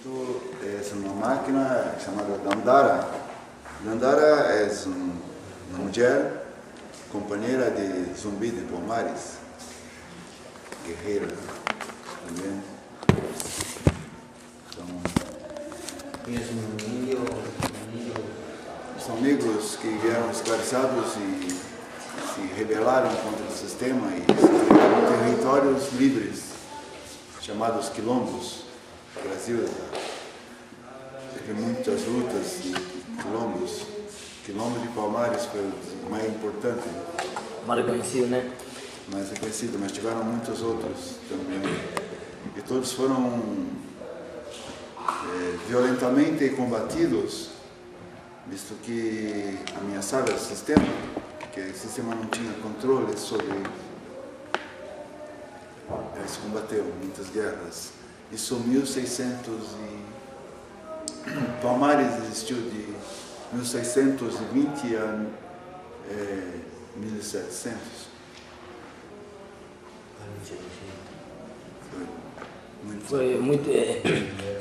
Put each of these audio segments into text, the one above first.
Isto é uma máquina chamada Dandara. Dandara é uma mulher companheira de Zumbi de Palmares, guerreira também. São negros que eram escravizados e se rebelaram contra o sistema e se tornaram territórios livres, chamados quilombos. O Brasil teve muitas lutas e quilombos. O quilombo de Palmares foi o mais importante. Mais conhecido, né? Mais reconhecido, mas tiveram muitos outros também. E todos foram violentamente combatidos, visto que ameaçava o sistema, porque o sistema não tinha controle sobre. Eles combateram muitas guerras. Isso 1600 e... Palmares existiu de 1620 a 1700.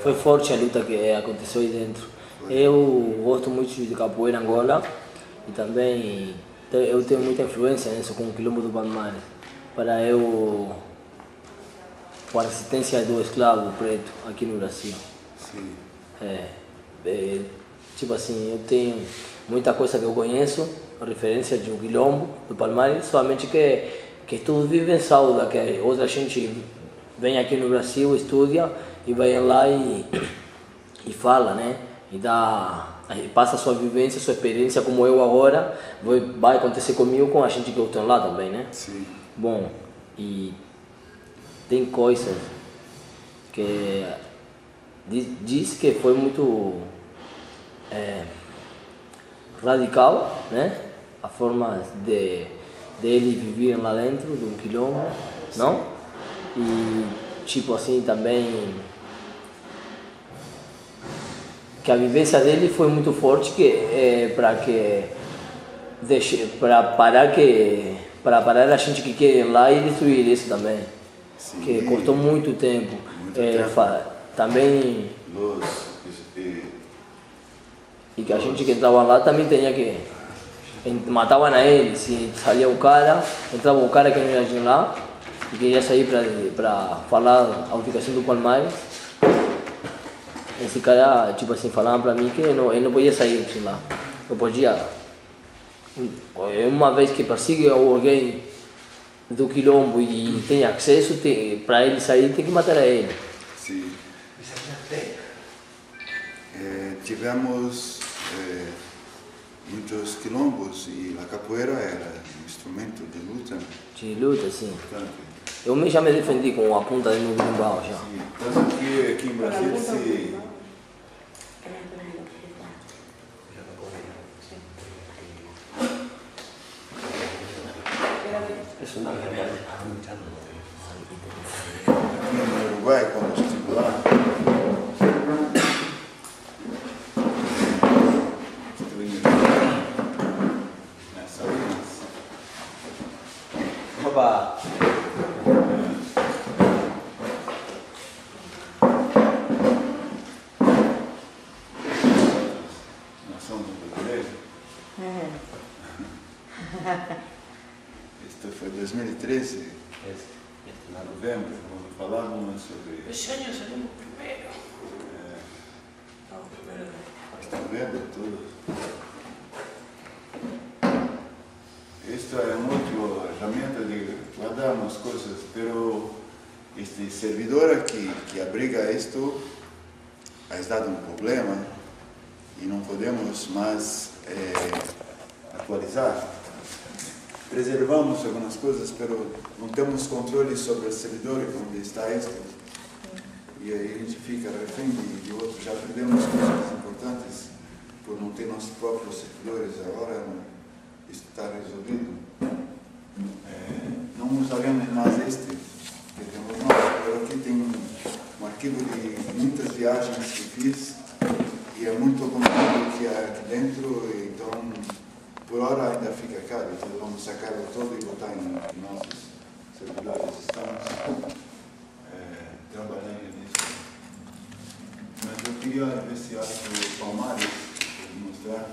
Foi forte a luta que aconteceu aí dentro. Eu gosto muito de capoeira Angola e também eu tenho muita influência nisso com o Quilombo do Palmares para a resistência do escravo preto aqui no Brasil. Sim. Tipo assim, eu tenho muita coisa que eu conheço, referência de um Quilombo do Palmares, somente que tudo vivenciado, que outra gente vem aqui no Brasil, estuda e vai lá e fala, né? E passa a sua vivência, sua experiência, como eu agora, vai acontecer comigo com a gente que eu tenho lá também, né? Sim. Bom, e tem coisas que diz que foi muito radical, né? A forma de ele viver lá dentro de um quilombo, não? E tipo assim também que a vivência dele foi muito forte para parar a gente que quer ir lá e destruir isso também. Sim. Que cortou muito tempo. Também e que a gente que entrava lá também tinha que matavam a ele, se saía o cara, entrava o cara que não ia lá e queria sair para falar a ubicação do Palmares. Esse cara, tipo assim, falava para mim que ele não podia sair de lá, não podia. Uma vez que persigue alguém do quilombo e tem acesso, para ele sair tem que matar a ele. Sim. Tivemos muitos quilombos e a capoeira era um instrumento de luta. De luta, sim. Importante. Eu já me defendi com a ponta do meu berimbau já. Sim. Tanto que aqui em Brasil se... Aqui no Uruguai, quando eu estive lá, nessa Unas. Opa! Nós somos brasileiros. Isto foi 2013, em novembro, quando falávamos sobre... Esse ano saímos primeiro. Está vendo tudo? Isto é uma última ferramenta de guardar umas coisas, mas este servidor aqui que abriga isto ha dado um problema e não podemos mais atualizar. Preservamos algumas coisas, mas não temos controle sobre o servidor onde está isto. E aí a gente fica refém de outros. Já perdemos coisas importantes por não ter nossos próprios servidores. Agora isso está resolvido. Não usaremos mais este que temos nós. Aqui tem um arquivo de muitas viagens que fiz e é muito conteúdo que há aqui dentro. Então, por hora ainda fica caro. Então vamos sacá-lo todo e botar em nossos servidores. Estamos trabalhando nisso. Mas queria ver se acho o Palmares, vou mostrar.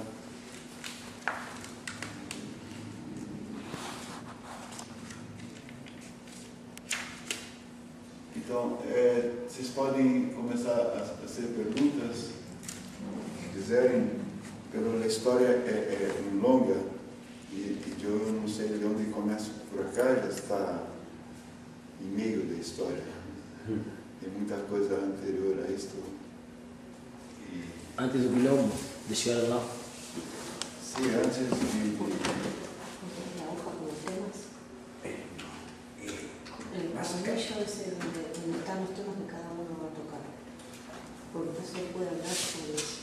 Então, vocês podem começar a fazer perguntas, se quiserem, pela história é longa e eu não sei de onde começo por cá, já está em meio da história. Tem muita coisa anterior a isto. Antes do quilombo, de chegar lá. Sim, antes de... El anillo ese donde están los temas que cada uno va a tocar. Porque no se puede hablar sobre eso.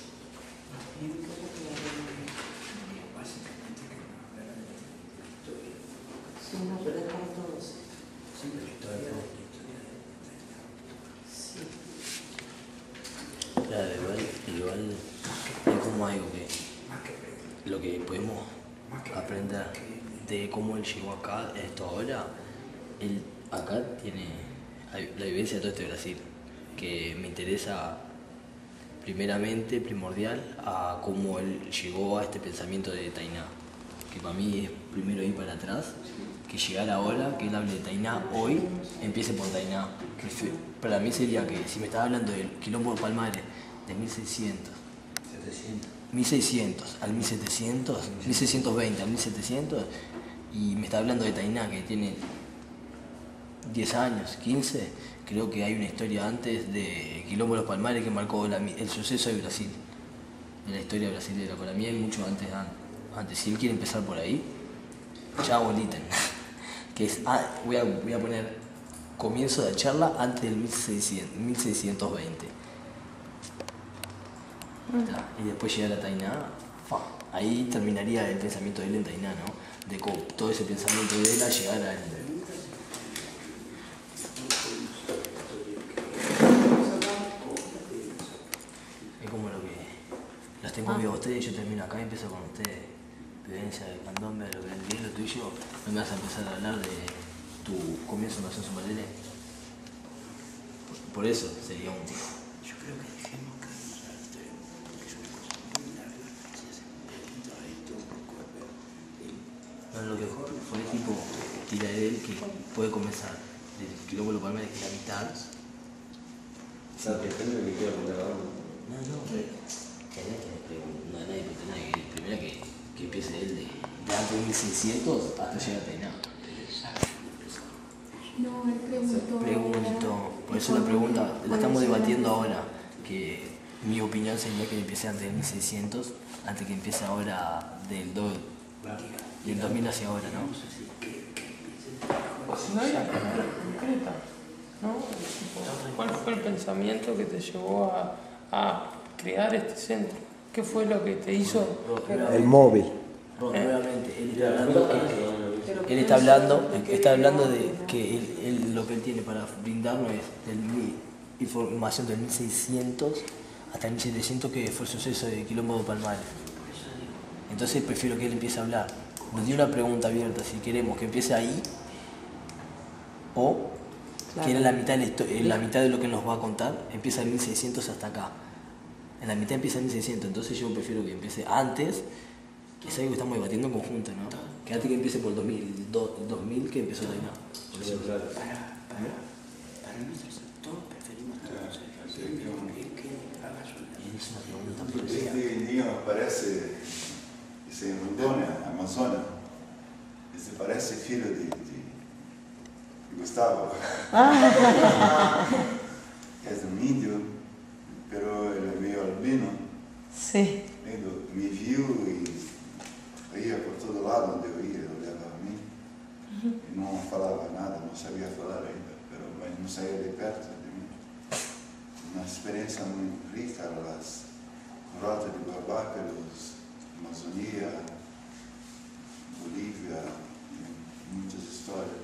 Sí, no, pero es para todos. Sí. Claro, igual es como algo que lo que podemos aprender de cómo él llegó acá, esto ahora, él acá tiene la vivencia de todo este Brasil, que me interesa primeramente, primordial, a cómo él llegó a este pensamiento de Tainá, que para mí es primero ir para atrás, que llegar ahora, que él hable de Tainá hoy, empiece por Tainá, que para mí sería que si me estaba hablando del quilombo de Palmares de 1600 al 1700, 1620 al 1700, y me está hablando de Tainá, que tiene 10 años, 15, creo que hay una historia antes de Quilombo de los Palmares que marcó el suceso de Brasil, en la historia brasileña. Para mí hay mucho antes. Si él quiere empezar por ahí, ya hago el ítem, que es, voy a poner comienzo de la charla antes del 1620. Y después llegar a Tainá, ahí terminaría el pensamiento de él en Tainá, ¿no? De todo ese pensamiento de él a llegar a él. Es como lo que los tengo vivos a ustedes, yo termino acá y empiezo con ustedes. Vivencia de candombe, lo que es lo tuyo, no me vas a empezar a hablar de tu comienzo en Nación Sumalele. Por eso sería un... Yo creo que dejemos que la historia, porque es una cosa muy larga, si hace un poquito a esto, un poco a ver. No, lo que fue el tipo tira de él que puede comenzar del Quilombo de los Palmares, que es la mitad. O sea, depende de lo que quiera poner ahora. No, que nadie pregunta, primero que empiece él de antes de 1600 hasta llegar a Tainá. No, él Pregunto, por eso la pregunta la estamos debatiendo ahora, que mi opinión sería que empiece antes del 1600, antes que empiece ahora del 2000 hacia ahora, ¿no? No hay una palabra concreta, ¿no? ¿Cuál fue el pensamiento que te llevó a crear este centro? ¿Qué fue lo que te hizo? El móvil. Nuevamente, él está hablando de que lo que él tiene para brindarnos es información del 1600 hasta el 1700, que fue el suceso de Quilombo de Palmares. Entonces prefiero que él empiece a hablar. Nos dio una pregunta abierta, si queremos que empiece ahí o que era la mitad de lo que nos va a contar, empieza en 1600 hasta acá. En la mitad empieza en 1600, entonces yo prefiero que empiece antes, que es algo que estamos debatiendo en conjunto, ¿no? Que antes que empiece por el 2000 que empezó Tainá. Para nosotros todos preferimos todos que haga Es una pregunta. Este niño parece, ese Rondônia, Amazonas, ese parece filho de Gustavo. Es un indio, pero él es medio albino. Sí. Me viu e ia por todo lado onde eu ia, olhava a mim. E não falava nada, não sabia falar ainda, mas não saía de perto de mim. Uma experiência muito rica, as rotas de Babá pelos Amazônia, Bolívia, muitas histórias.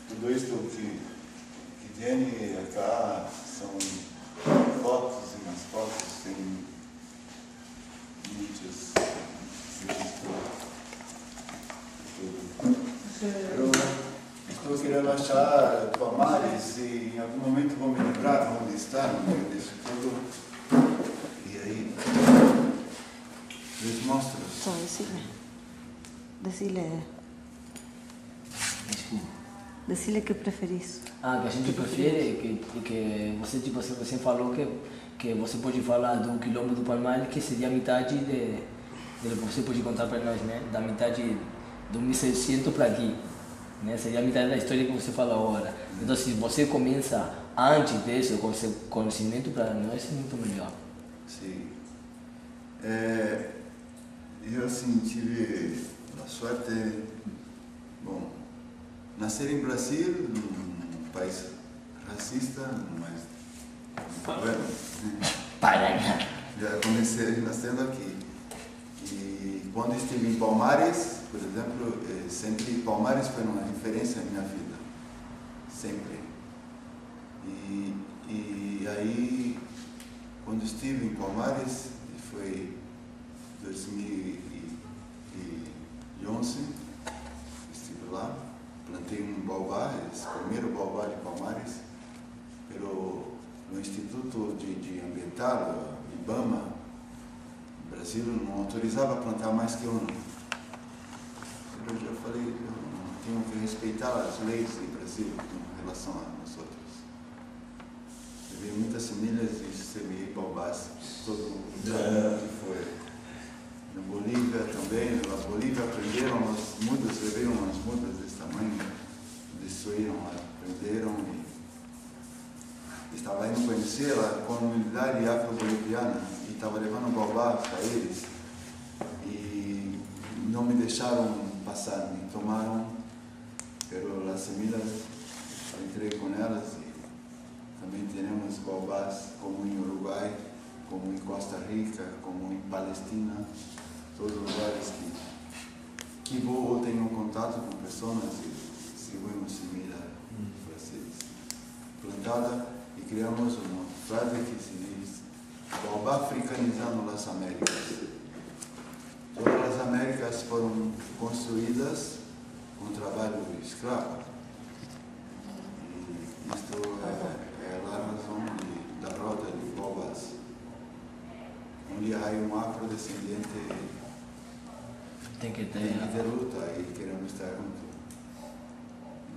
Tudo isso que tem acá são fotos e nas fotos tem muitas eu estou querendo achar Palmares e em algum momento vou me lembrar onde está no meio disso tudo. Decile. Desculpa. Decile que preferís. Ah, que a gente prefere, que você, tipo, você recém falou que você pode falar do Quilombo do Palmares, que seria a metade você pode contar para nós, né? Da metade do 1600 para aqui, né? Seria a metade da história que você fala agora. Então, se você começa antes disso, com esse conhecimento, para nós é muito melhor. Sim. Eu, assim, tive a sorte, bom, nascer em Brasil, num país racista, mas Paraná. já comecei nascendo aqui. E quando estive em Palmares, por exemplo, sempre Palmares foi uma referência na minha vida, sempre. E aí, quando estive em Palmares, foi 2011, estive lá, plantei um baobá, esse primeiro baobá de Palmares, no Instituto de Ambiental, IBAMA. O Brasil não autorizava plantar mais que um. Eu já falei, eu tenho que respeitar as leis do Brasil em relação a nós outros. Levei muitas semilhas e semeei baobás todo mundo que foi. Na Bolívia também, na Bolívia aprenderam as mudas, levei umas mudas desse tamanho, destruíram lá, aprenderam e estava indo conhecer a comunidade afro-boliviana e estava levando baobá para eles e não me deixaram passar, me tomaram pelas semilhas, eu entrei com elas e também temos baobás como em Uruguai, como em Costa Rica, como em Palestina, todos os lugares que vou ou tenho contato com pessoas e distribuímos semilha para ser plantada e criamos uma frase que se diz baobá africanizando as Américas. Todas as Américas foram construídas com trabalho escravo. E isto é a razão da roda de baobás, onde há um afrodescendente Tem que ter luta e queremos estar juntos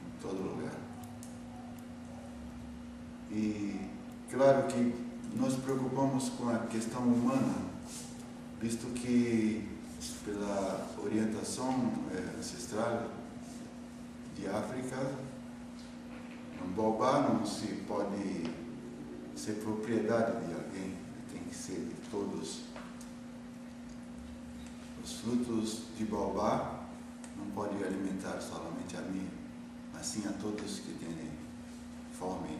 em todo lugar. E claro que nos preocupamos com a questão humana, visto que pela orientação ancestral de África, um baobá não se pode ser propriedade de alguém, tem que ser de todos. Os frutos de baobá não podem alimentar somente a mim, mas sim a todos que têm fome.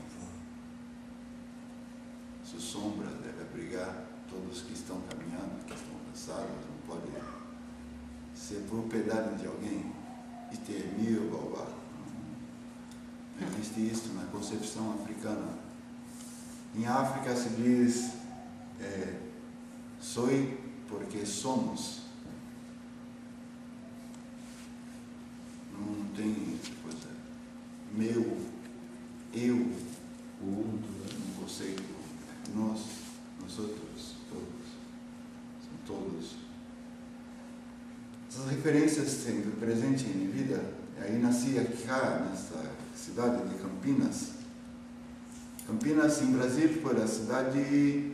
Sua sombra deve abrigar todos que estão caminhando, que estão cansados, não pode ser propriedade de alguém e ter 1000 baobá. Não existe isso na concepção africana. Em África se diz soy porque somos. Não tem coisa meu, eu, um conceito, nós outros, todos, são todos. Essas referências sempre presentes em minha vida. Aí nasci aqui, nessa cidade de Campinas. Campinas, em Brasil, foi a cidade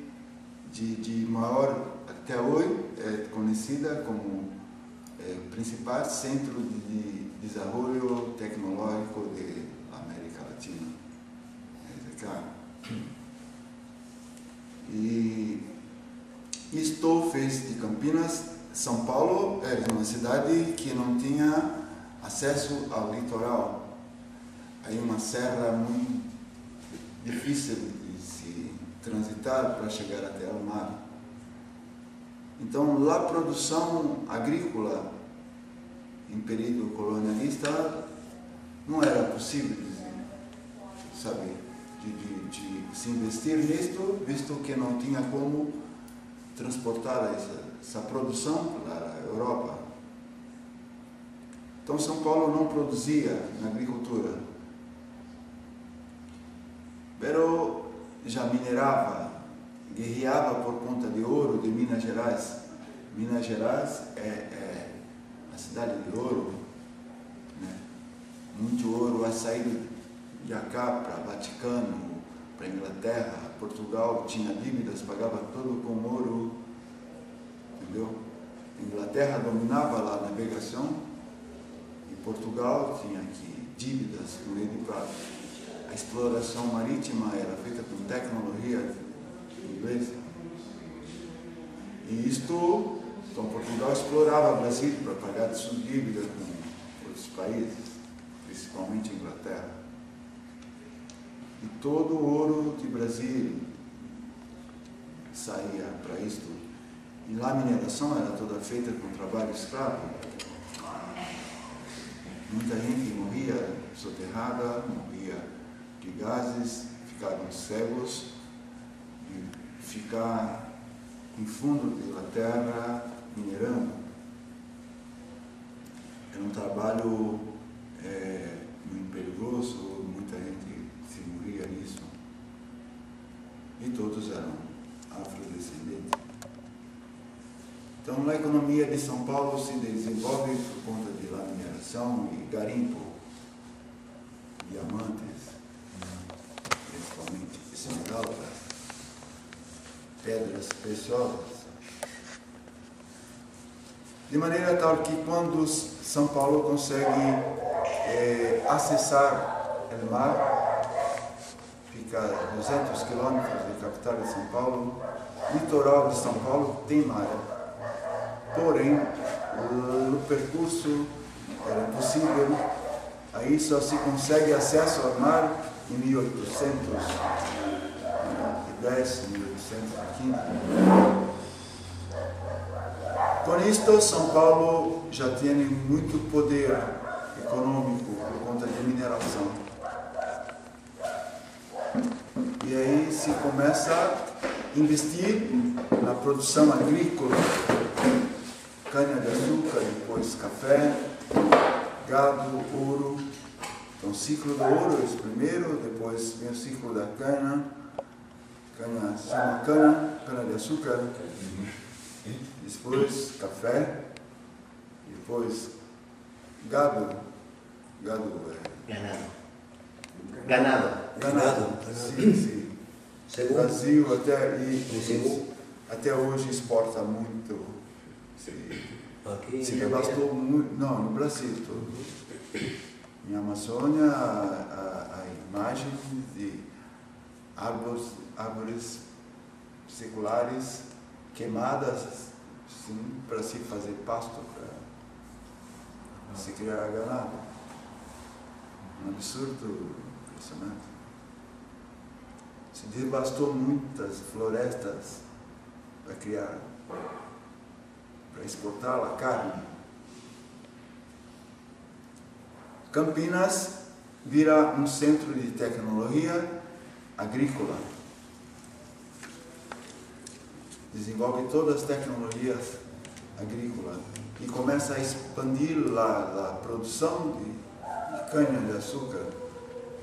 de maior, até hoje, é conhecida como principal centro de desenvolvimento tecnológico da América Latina. E isto fez de Campinas, São Paulo, uma cidade que não tinha acesso ao litoral. Aí uma serra muito difícil de se transitar para chegar até o mar. Então, lá a produção agrícola, em período colonialista, não era possível, sabe, de se investir nisto, visto que não tinha como transportar essa produção para a Europa. Então, São Paulo não produzia na agricultura, pero já minerava, guerreava por conta de ouro de Minas Gerais. Minas Gerais é a cidade de ouro, né? Muito ouro, a saída de cá para Vaticano, para Inglaterra, Portugal tinha dívidas, pagava tudo com ouro, entendeu? A Inglaterra dominava lá a navegação e Portugal tinha aqui dívidas com ele para a exploração marítima era feita com tecnologia inglesa. E isto, então Portugal explorava o Brasil para pagar de sua dívida com outros países, principalmente a Inglaterra. E todo o ouro de Brasil saía para isto. E lá a mineração era toda feita com trabalho escravo. Muita gente morria soterrada, morria de gases, ficavam cegos, de ficar em fundo da terra minerando. Era um trabalho muito perigoso, muita gente se morria nisso. E todos eram afrodescendentes. Então, a economia de São Paulo se desenvolve por conta de lá mineração e garimpo, diamantes, principalmente esmeraldas, pedras preciosas. De maneira tal que quando São Paulo consegue acessar o mar, fica a 200 quilômetros da capital de São Paulo, o litoral de São Paulo tem mar. Porém, no percurso era impossível, aí só se consegue acesso ao mar em 1810, 1815. Com isto, São Paulo já tem muito poder econômico por conta de mineração. E aí se começa a investir na produção agrícola, cana-de-açúcar, depois café, gado, ouro. Então o ciclo do ouro é o primeiro, depois vem o ciclo da cana, cana-de-açúcar, depois café, depois gado Ganado. Sim. Segundo. Brasil até hoje exporta muito. Aqui, Se devastou muito. Não, no Brasil todo. Em Amazônia, a imagem de árvores seculares queimadas para se fazer pasto, para se criar ganado. Um absurdo, impressionante. Se devastou muitas florestas para criar, para exportar a carne. Campinas vira um centro de tecnologia agrícola. Desenvolve todas as tecnologias agrícolas e começa a expandir a produção de cana-de-açúcar,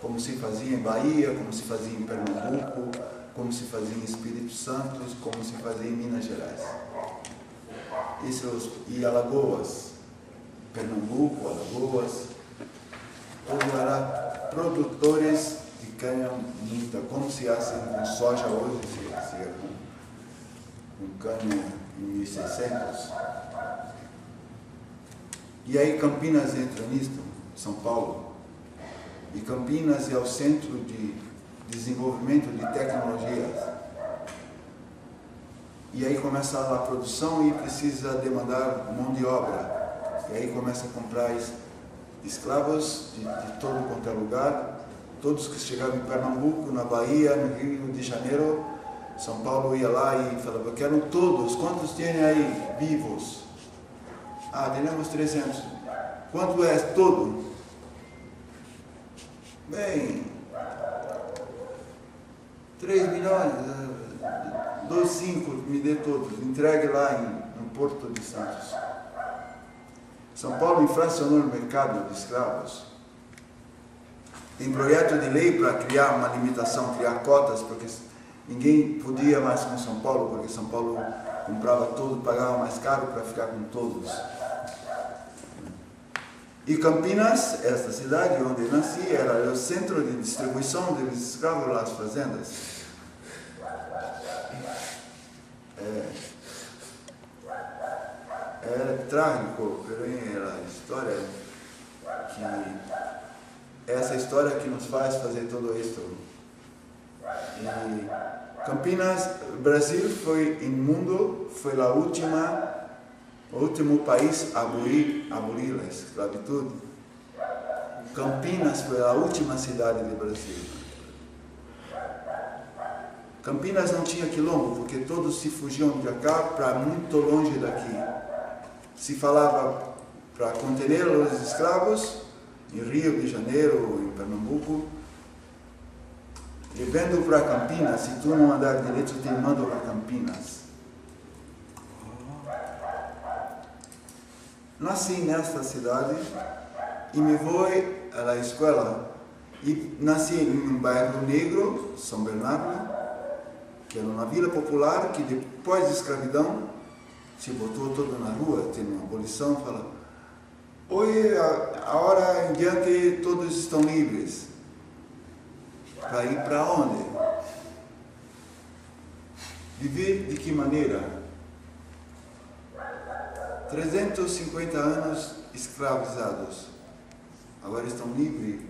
como se fazia em Bahia, como se fazia em Pernambuco, como se fazia em Espírito Santo, como se fazia em Minas Gerais. E Alagoas, Pernambuco, Alagoas, todos eram produtores de cana muita, como se faz com soja hoje, se fazia com cana em 1600. E aí Campinas entra nisto, São Paulo. E Campinas é o centro de desenvolvimento de tecnologias. E aí começa a produção e precisa demandar mão de obra. E aí começa a comprar escravos de todo quanto é lugar. Todos que chegavam em Pernambuco, na Bahia, no Rio de Janeiro, São Paulo ia lá e falava, eu quero todos, quantos tem aí vivos? Ah, temos 300. Quanto é todo? Bem, 3 milhões, 2,5, me dê todos, entregue lá no Porto de Santos. São Paulo inflacionou o mercado de escravos. Tem projeto de lei para criar uma limitação, criar cotas, porque ninguém podia mais com São Paulo, porque São Paulo comprava tudo, pagava mais caro para ficar com todos. E Campinas, esta cidade onde nasci, era o centro de distribuição dos escravos nas fazendas. Era trágico, porém era a história que essa história que nos faz fazer tudo isso. E Campinas, Brasil foi no mundo, foi o último país a abolir a escravidão. Campinas foi a última cidade do Brasil. Campinas não tinha quilombo, porque todos se fugiam de cá para muito longe daqui. Se falava para conter os escravos em Rio de Janeiro, em Pernambuco. E vendo para Campinas, se tu não andar direito, te mando para Campinas. Nasci nesta cidade e me fui à escola. E nasci em um bairro negro, São Bernardo, que era uma vila popular que depois da escravidão se botou toda na rua, tem uma abolição, fala, hoje, a hora em diante, todos estão livres. Para ir para onde? Viver de que maneira? 350 anos escravizados. Agora estão livres.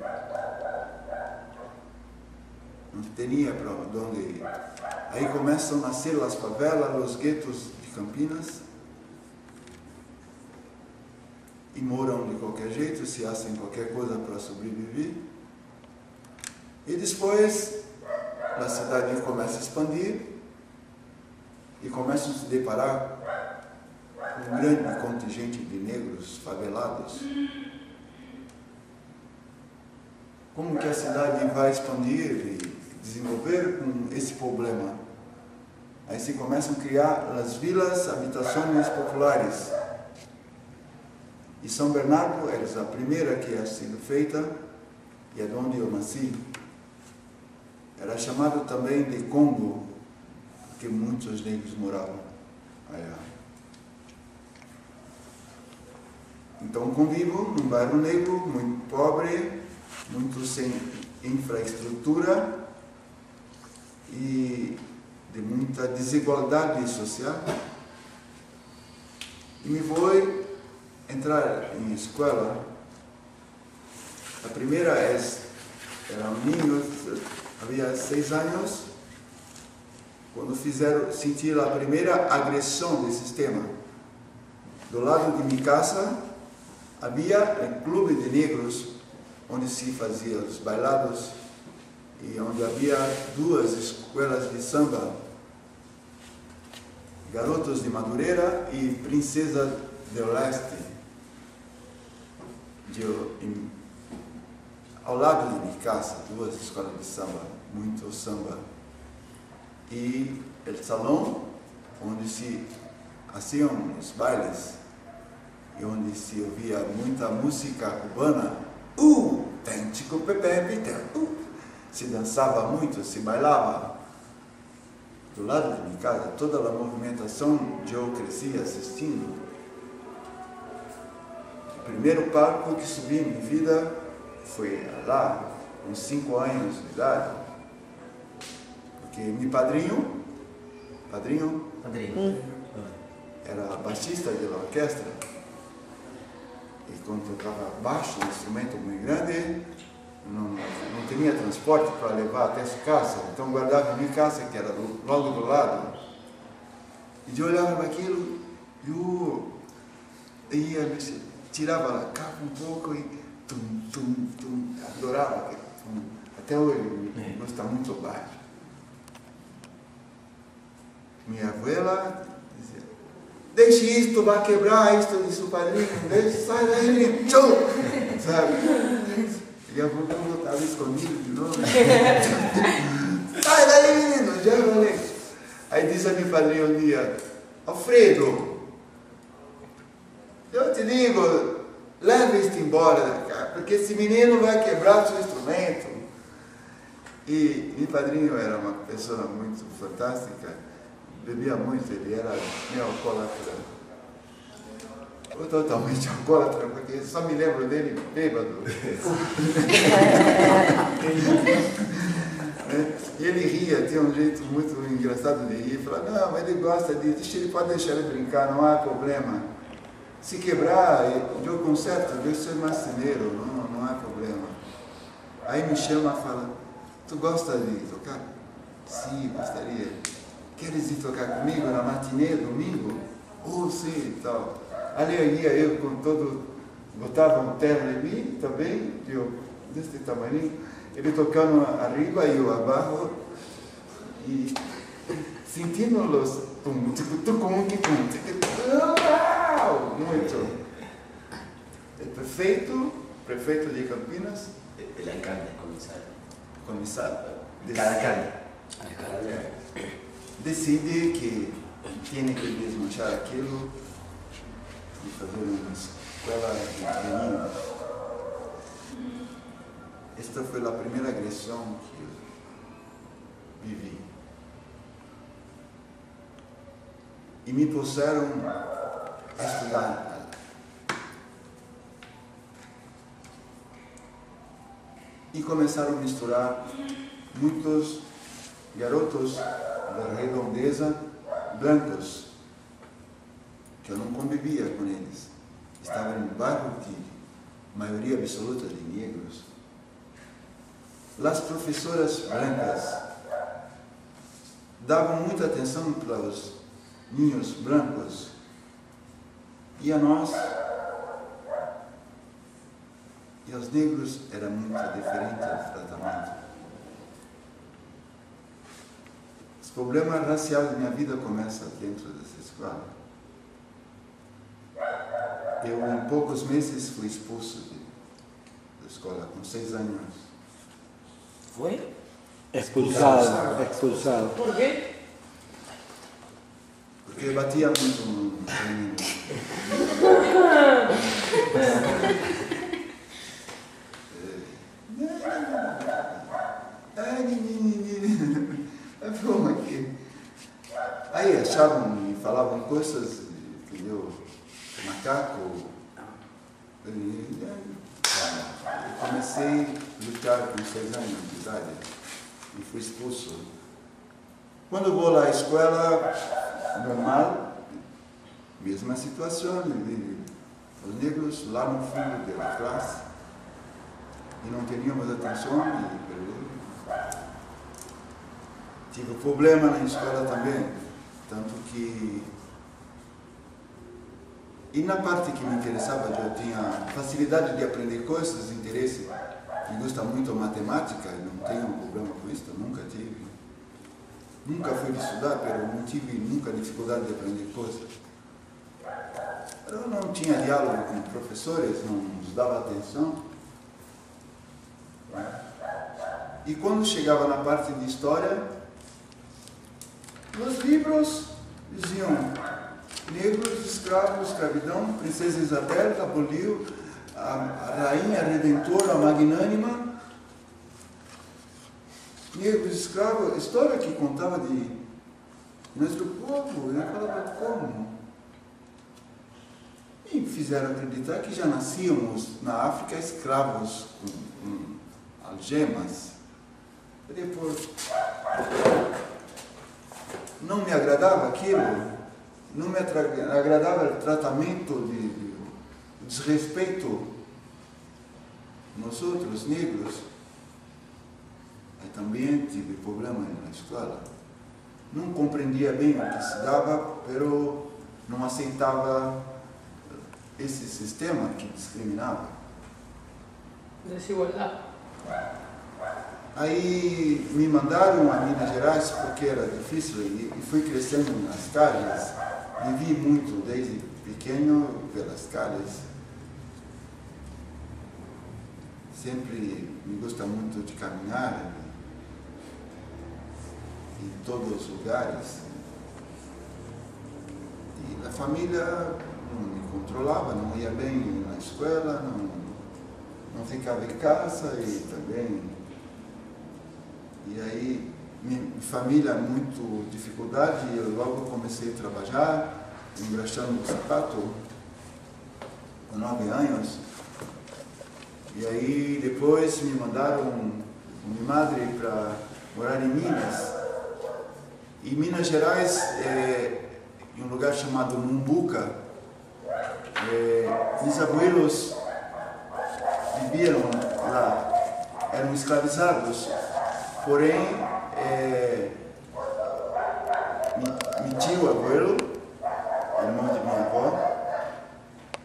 Não teria para onde ir. Aí começam a nascer as favelas, os guetos de Campinas. E moram de qualquer jeito, se fazem qualquer coisa para sobreviver. E depois a cidade começa a expandir e começam a se deparar com um grande contingente de negros favelados. Como que a cidade vai expandir e desenvolver com esse problema? Aí se começam a criar as vilas, habitações populares. E São Bernardo era a primeira que tinha sido feita e é de onde eu nasci. Era chamado também de Congo, porque muitos negros moravam allá. Então convivo num bairro negro, muito pobre, muito sem infraestrutura e de muita desigualdade social. E me vou entrar em escola. A primeira era um menino, havia 6 anos, quando sentir a primeira agressão do sistema. Do lado de minha casa havia um clube de negros, onde se fazia os bailados e onde havia 2 escolas de samba, Garotos de Madureira e Princesa do Leste. Ao lado de minha casa, 2 escolas de samba, muito samba. E o salão onde se faziam os bailes e onde se ouvia muita música cubana, se dançava muito, se bailava. Do lado de minha casa, toda a movimentação que eu cresci assistindo. O primeiro palco que subi em minha vida foi lá, com 5 anos de idade, porque meu padrinho era baixista da orquestra, e quando tocava baixo, um instrumento muito grande, não tinha transporte para levar até sua casa, então guardava minha casa, que era logo do lado, e eu olhava para aquilo, eu ia, tirava a capa um pouco e adorava aquele tum. Até hoje me gosta muito baixo. Minha abuela dizia, deixe isto, vai quebrar isto de seu padrinho, deixe, sai daí, tchau, sabe? E a boca estava escondido de novo. Sai daí, menino, já falei. Aí disse a meu padrinho um dia, Alfredo, eu te digo, leva isto embora da cá, porque esse menino vai quebrar seu instrumento. E meu padrinho era uma pessoa muito fantástica, bebia muito, ele era meio alcoólatra. Ou totalmente alcoólatra, porque só me lembro dele bêbado. E ele ria, tinha um jeito muito engraçado de rir. Falava, não, ele gosta disso, ele pode deixar ele brincar, não há problema. Se quebrar, eu conserto, eu sou marceneiro, não há problema. Aí me chama e fala, tu gosta de tocar? Sim, gostaria. Queres ir tocar comigo na matinê, domingo? Sim, tal. Ali ia eu com todo, botava um terno em mim também, desse tamanho, ele tocando arriba e eu abaixo, e sentindo os muito. Prefeito de Campinas. El alcalde, comissário. Cada alcalde. Decide que tem que desmanchar aquilo e fazer uma escola de meninos. Esta foi a primeira agressão que eu vivi. E me puseram a estudar. E começaram a misturar muitos garotos da redondeza brancos, que eu não convivia com eles. Estava em um bairro de maioria absoluta de negros. As professoras brancas davam muita atenção para os ninhos brancos e a nós. E aos negros era muito diferente o tratamento. Os problemas raciais da minha vida começam dentro dessa escola. Eu, em poucos meses, fui expulso da escola, com 6 anos. Foi? Expulsado. ¿Por qué? Porque eu batia muito no menino. Aí achavam e falavam coisas, entendeu? Macaco. Eu comecei a lutar com 6 anos de idade e fui expulso. Quando eu vou lá à escola normal, mesma situação, os negros lá no fundo da classe, e não teníamos atenção, tive problema na escola também, tanto que... E na parte que me interessava, eu tinha facilidade de aprender coisas, interesse, me gusta muito matemática, não tenho problema com isso, nunca tive. Nunca fui estudar, mas não tive nunca dificuldade de aprender coisas. Eu não tinha diálogo com professores, não nos dava atenção. E quando chegava na parte de história, os livros diziam negros, escravos, escravidão, princesa Isabel aboliu, a rainha redentora magnânima, negros, escravos, história que contava de nosso povo. Eu falava, como? E fizeram acreditar que já nascíamos na África escravos com algemas. E depois, não me agradava aquilo, não me agradava o tratamento de desrespeito nos outros negros. Aí também tive problema na escola. Não compreendia bem o que se dava, mas não aceitava esse sistema que discriminava. Desigualdad. Aí me mandaram a Minas Gerais porque era difícil e fui crescendo nas calles. Vivi muito desde pequeno pelas calles. Sempre me gusta muito de caminhar em todos os lugares. E a família não me controlava, não ia bem na escola, não ficava em casa e também... E aí, minha família, muito dificuldade, e eu logo comecei a trabalhar, engraxando o sapato. com 9 anos. E aí depois me mandaram minha madre para morar em Minas. E Minas Gerais, em um lugar chamado Mumbuca, meus abuelos viviam lá, eram escravizados. Porém, meu tio abuelo, irmão de minha avó,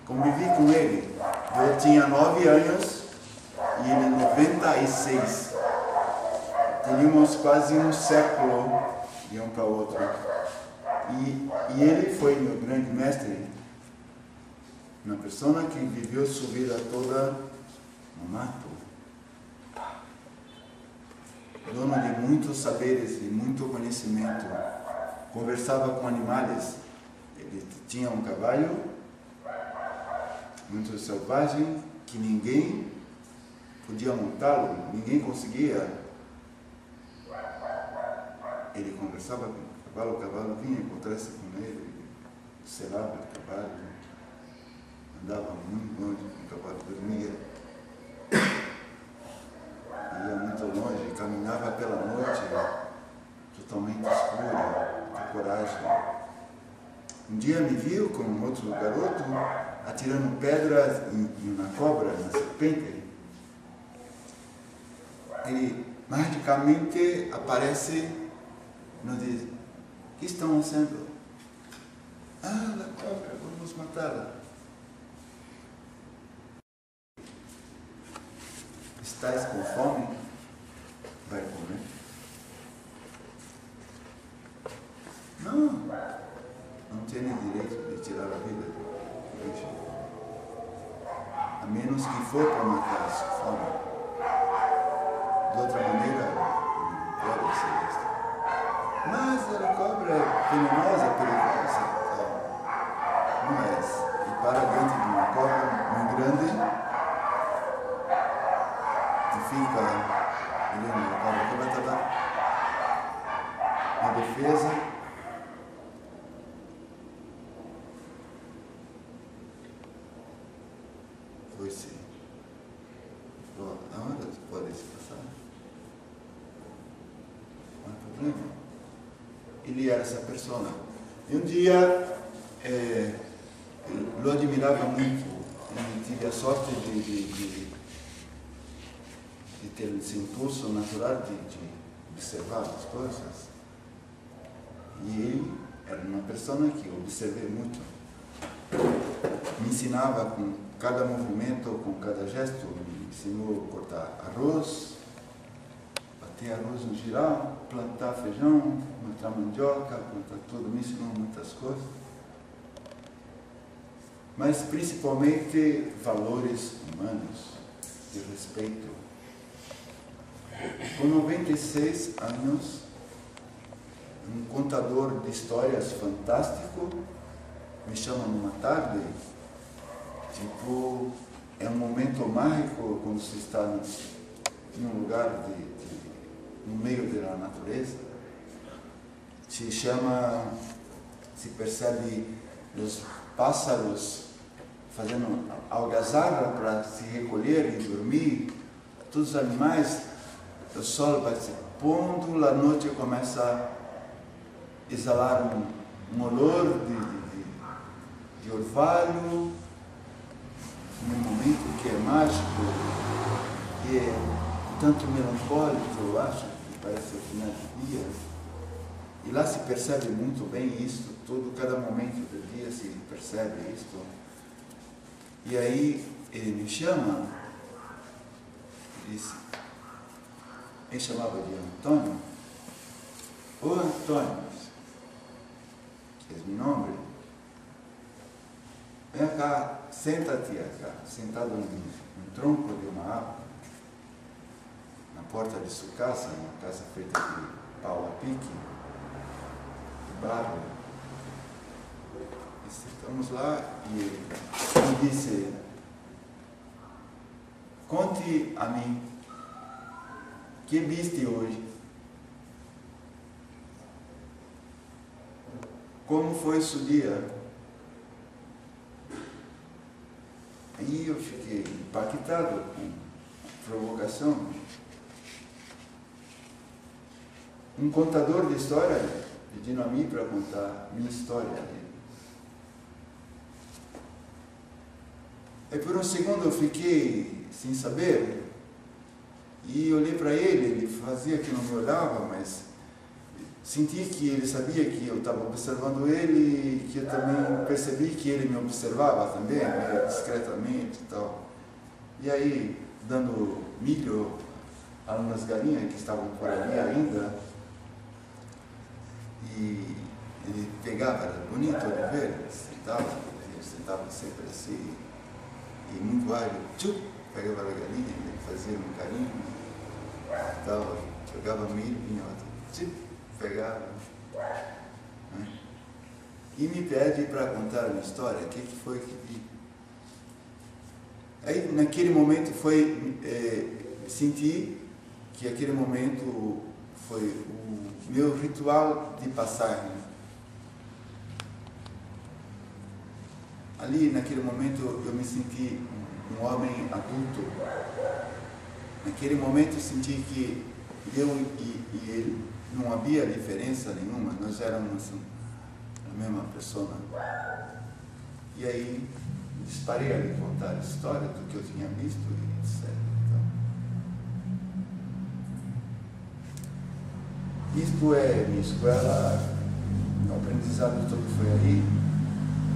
convivi com ele. Eu tinha 9 anos e ele 96. Tínhamos quase um século de um para o outro. E ele foi meu grande mestre, uma pessoa que viveu sua vida toda no mato. Dono de muitos saberes e muito conhecimento. Conversava com animais. Ele tinha um cavalo muito selvagem que ninguém podia montá-lo, ninguém conseguia. Ele conversava com o cavalo vinha encontrar-se com ele, selava o cavalo, andava muito longe com o cavalo, dormia, ia muito longe, caminhava pela noite, totalmente escuro, com coragem. Um dia me viu com um outro garoto atirando pedras em uma cobra, na serpente. Ele magicamente aparece e nos diz: o que estão fazendo? Ah, a cobra, vamos matá-la. Estás com fome? Vai comer. Não tem direito de tirar a vida do bicho. A menos que for para matar a fome. De outra maneira, não pode ser isso. Mas a cobra é venenosa, perigosa. Não é essa. E para dentro de uma cobra muito grande, e fica olhando a cobra está lá. Uma defesa. Foi sim. Aonde pode se passar? Não há problema. Ele era essa pessoa. E um dia, eu admirava muito. Eu tive a sorte de ter esse impulso natural de observar as coisas. E ele era uma pessoa que eu observei muito. Me ensinava com cada movimento, com cada gesto, me ensinou a cortar arroz, bater arroz no giral, plantar feijão, plantar mandioca, plantar tudo, me ensinou muitas coisas. Mas principalmente valores humanos, de respeito. Com 96 anos, um contador de histórias fantástico me chama numa tarde. Tipo, é um momento mágico quando você está em um lugar no meio da natureza. Se chama, se percebe os pássaros fazendo algazarra para se recolher e dormir, todos os animais, o sol vai se pondo, a noite começa a exalar um olor de orvalho, num momento que é mágico, que é tanto melancólico, eu acho, que parece o final do dia. E lá se percebe muito bem isso, cada momento do dia se percebe isso. E aí ele me chama, ele chamava de Antônio. Ô Antônio, que é meu nome, vem cá, senta-te cá, sentado no tronco de uma árvore, na porta de sua casa, uma casa feita de pau a pique, de barro. E sentamos lá e ele disse: conte a mim, que viste hoje? Como foi seu dia? E eu fiquei impactado com provocação. Um contador de história pedindo a mim para contar minha história. E por um segundo eu fiquei sem saber e olhei para ele fazia que não me olhava, mas senti que ele sabia que eu estava observando ele e que eu também percebi que ele me observava também, meio discretamente e tal. E aí, dando milho a umas galinhas que estavam por ali ainda, e ele pegava, era bonito de ver, ele sentava sempre assim, e muito ágil, pegava a galinha, ele fazia um carinho, tal, jogava milho, vinha outro, pegava, né? E me pede para contar uma história, o que foi que vi. Aí, naquele momento, senti que aquele momento foi o meu ritual de passagem. Ali, naquele momento, eu me senti um homem adulto. Naquele momento, eu senti que eu e ele não havia diferença nenhuma, nós éramos a mesma pessoa. E aí, disparei a lhe contar a história do que eu tinha visto, etc. Isto é minha escola, o aprendizado todo foi ali,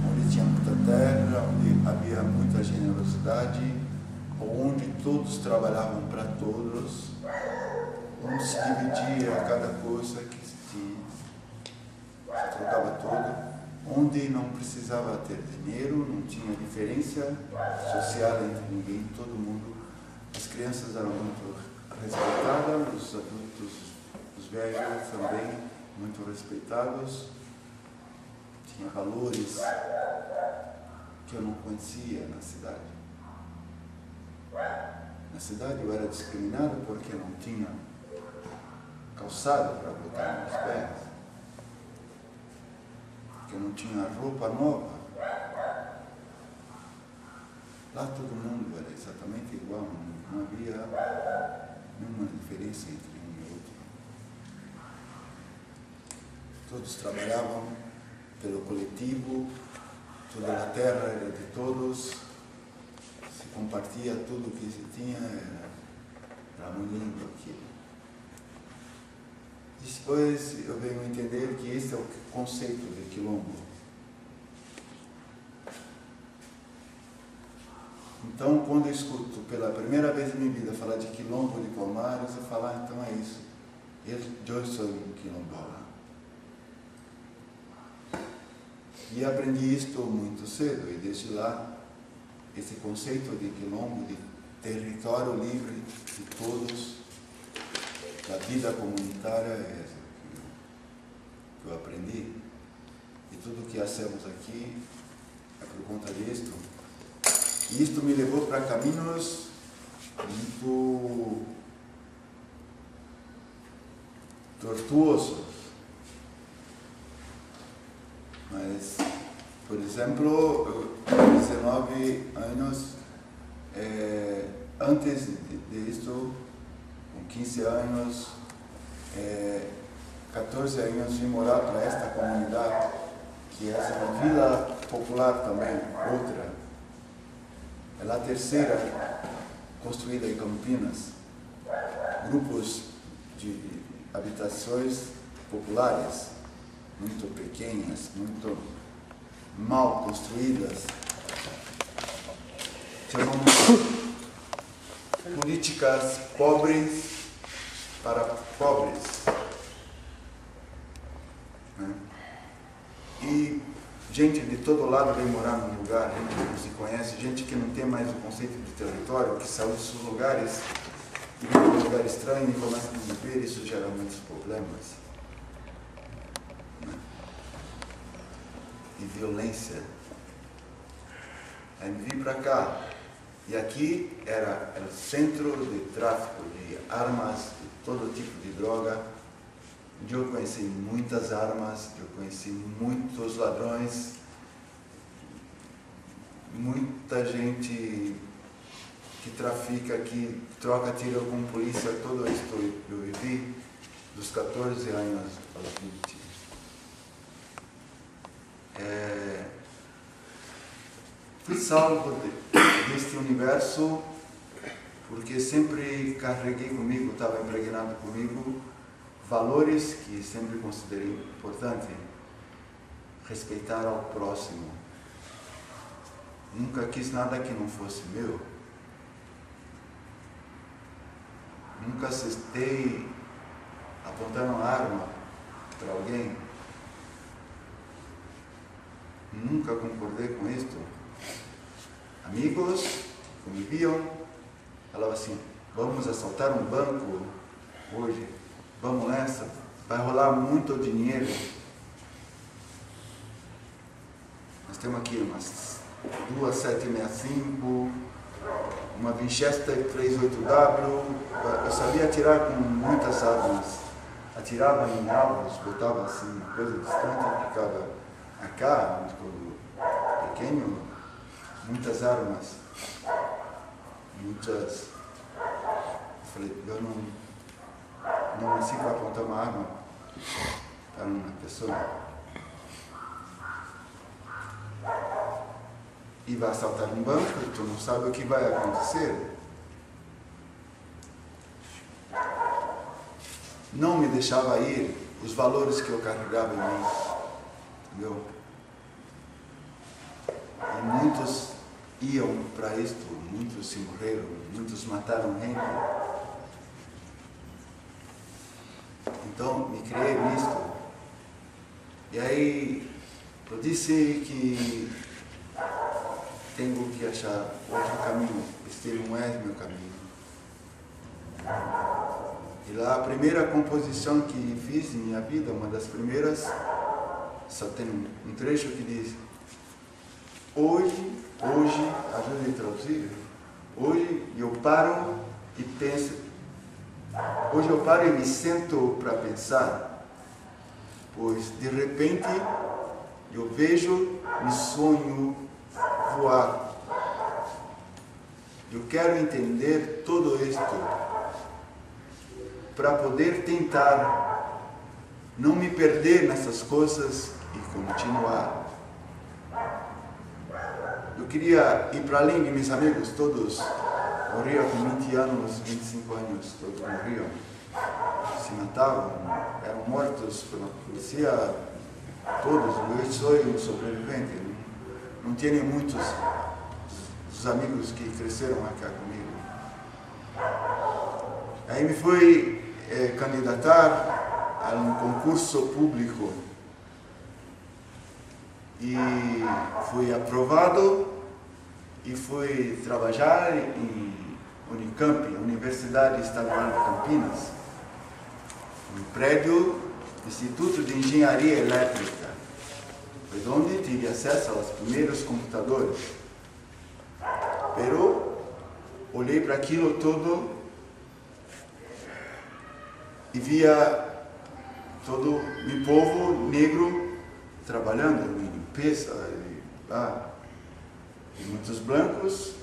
onde tinha muita terra, onde havia muita generosidade, onde todos trabalhavam para todos, onde se dividia cada coisa que se tinha, se trocava tudo, onde não precisava ter dinheiro, não tinha diferença social entre ninguém, todo mundo, as crianças eram muito respeitadas, os adultos, os velhos também muito respeitados, tinha valores que eu não conhecia na cidade. Na cidade eu era discriminado porque não tinha calçado para botar nos pés, porque não tinha roupa nova. Lá todo mundo era exatamente igual, não havia nenhuma diferença entre um e outro. Todos trabalhavam pelo coletivo, toda a terra era de todos, se compartilha tudo o que se tinha, era muito lindo aquilo. Depois eu venho entender que esse é o conceito de quilombo. Então, quando eu escuto pela primeira vez em minha vida falar de quilombo de Palmares, eu falo, então é isso. Eu sou um quilombola. E aprendi isto muito cedo, e desde lá, esse conceito de quilombo, de território livre de todos, da vida comunitária, é isso que eu aprendi. E tudo que hacemos aqui é por conta disto. E isto me levou para caminhos muito tortuosos. Mas, por exemplo, com 19 anos, antes disto, com 15 anos, 14 anos, vim morar para esta comunidade, que é uma vila popular também, outra. Ela é a terceira construída em Campinas. Grupos de habitações populares, muito pequenas, muito mal construídas. Chamamos políticas pobres para pobres. E gente de todo lado vem morar num lugar, gente que não se conhece, gente que não tem mais o conceito de território, que saiu dos seus lugares e vem para um lugar estranho e começa a viver, isso gera muitos problemas. E violência. Aí vim para cá. E aqui era o centro de tráfico de armas, de todo tipo de droga. Eu conheci muitas armas, eu conheci muitos ladrões, muita gente que trafica, que troca tiro com polícia, tudo isso eu vivi dos 14 anos aos 20. Fui salvo deste universo porque sempre carreguei comigo, estava impregnado comigo, valores que sempre considerei importante. Respeitar ao próximo. Nunca quis nada que não fosse meu. Nunca assistei apontando uma arma para alguém. Nunca concordei com isto. Amigos conviviam, falavam assim, vamos assaltar um banco hoje, vamos nessa, vai rolar muito dinheiro. Nós temos aqui umas 2765, uma Winchester 38W, eu sabia atirar com muitas armas, atirava em alvos, botava assim, uma coisa distante, ficava AK, muito pequeno, muitas armas, muitas. Eu falei, eu não nasci para apontar uma arma para uma pessoa. E vai assaltar um banco, tu não sabe o que vai acontecer. Não me deixava ir os valores que eu carregava em mim, entendeu? E muitos iam para isto, muitos se morreram, muitos mataram gente. Então me criei nisto. E aí eu disse que tenho que achar outro caminho, este não é meu caminho. E lá a primeira composição que fiz em minha vida, uma das primeiras, só tem um trecho que diz: hoje, ajuda a traduzir, hoje eu paro e penso, hoje eu paro e me sento para pensar, pois de repente eu vejo e sonho voar. Eu quero entender tudo isto para poder tentar não me perder nessas coisas e continuar. Eu queria ir para além de meus amigos, todos morriam com 20 anos, 25 anos, todos morriam, se matavam, eram mortos pela polícia, todos. Eu sou um sobrevivente, não tenho muitos dos amigos que cresceram aqui comigo. Aí me fui candidatar a um concurso público e fui aprovado e fui trabalhar em Unicamp, Universidade Estadual de Campinas, um prédio do Instituto de Engenharia Elétrica. Foi onde tive acesso aos primeiros computadores. Pero olhei para aquilo tudo e via todo o povo negro trabalhando em limpeza e muitos brancos,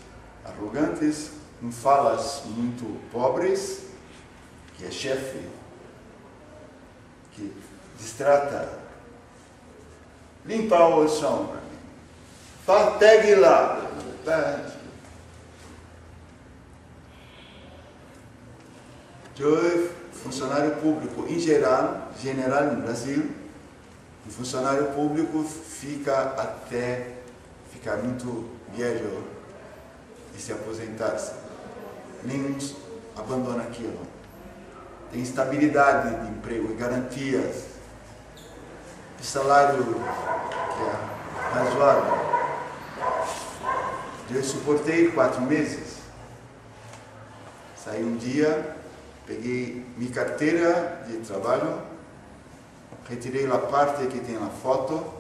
arrogantes, com falas muito pobres, que é chefe, que distrata, limpa o chão para mim, pegue lá. Eu, funcionário público em geral no Brasil, o funcionário público fica até ficar muito velho e se aposentar-se. Nenhum abandona aquilo. Tem estabilidade de emprego e garantias, de salário que é razoável. Eu suportei 4 meses. Saí um dia, peguei minha carteira de trabalho, retirei a parte que tem a foto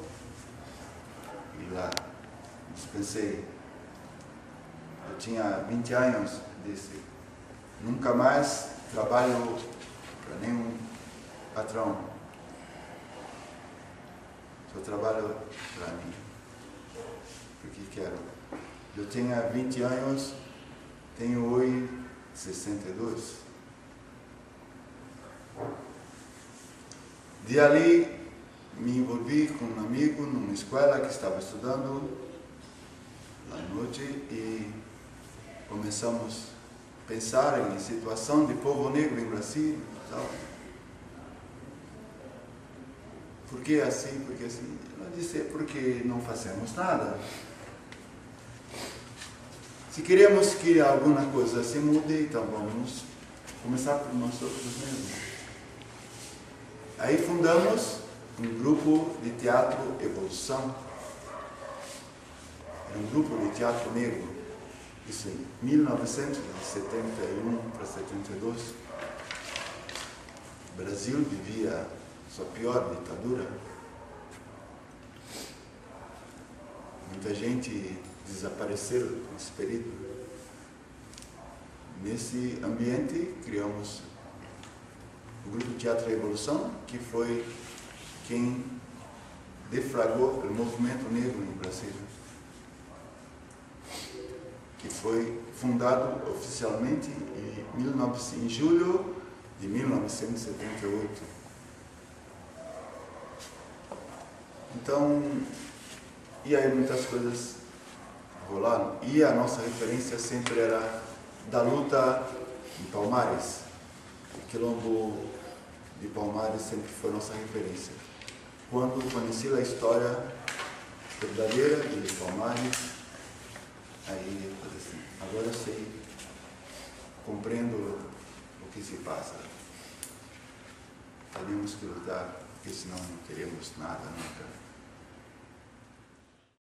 e lá pensei, eu tinha 20 anos, disse, nunca mais trabalho para nenhum patrão, só trabalho para mim. porque quero. Eu tinha 20 anos, tenho hoje 62. De ali, me envolvi com um amigo numa escola que estava estudando lá à noite e começamos a pensar em situação de povo negro em Brasil e tal. Por que assim? Porque assim? Ela disse, porque não fazemos nada. Se queremos que alguma coisa se mude, então vamos começar por nós outros mesmos. Aí fundamos um grupo de teatro Evolução. Era um grupo de teatro negro. Isso em 1971 para 72. O Brasil vivia sua pior ditadura. Muita gente desapareceu nesse período. Nesse ambiente, criamos o Grupo Teatro Evolução, que foi quem deflagrou o movimento negro em Brasília, que foi fundado oficialmente em julho de 1978. Então, e aí muitas coisas rolaram. E a nossa referência sempre era da luta em Palmares. O quilombo de Palmares sempre foi nossa referência. Quando conheci a história verdadeira de Palmares, aí eu falei assim, agora eu sei, compreendo o que se passa. Temos que lutar, porque senão não teremos nada nunca.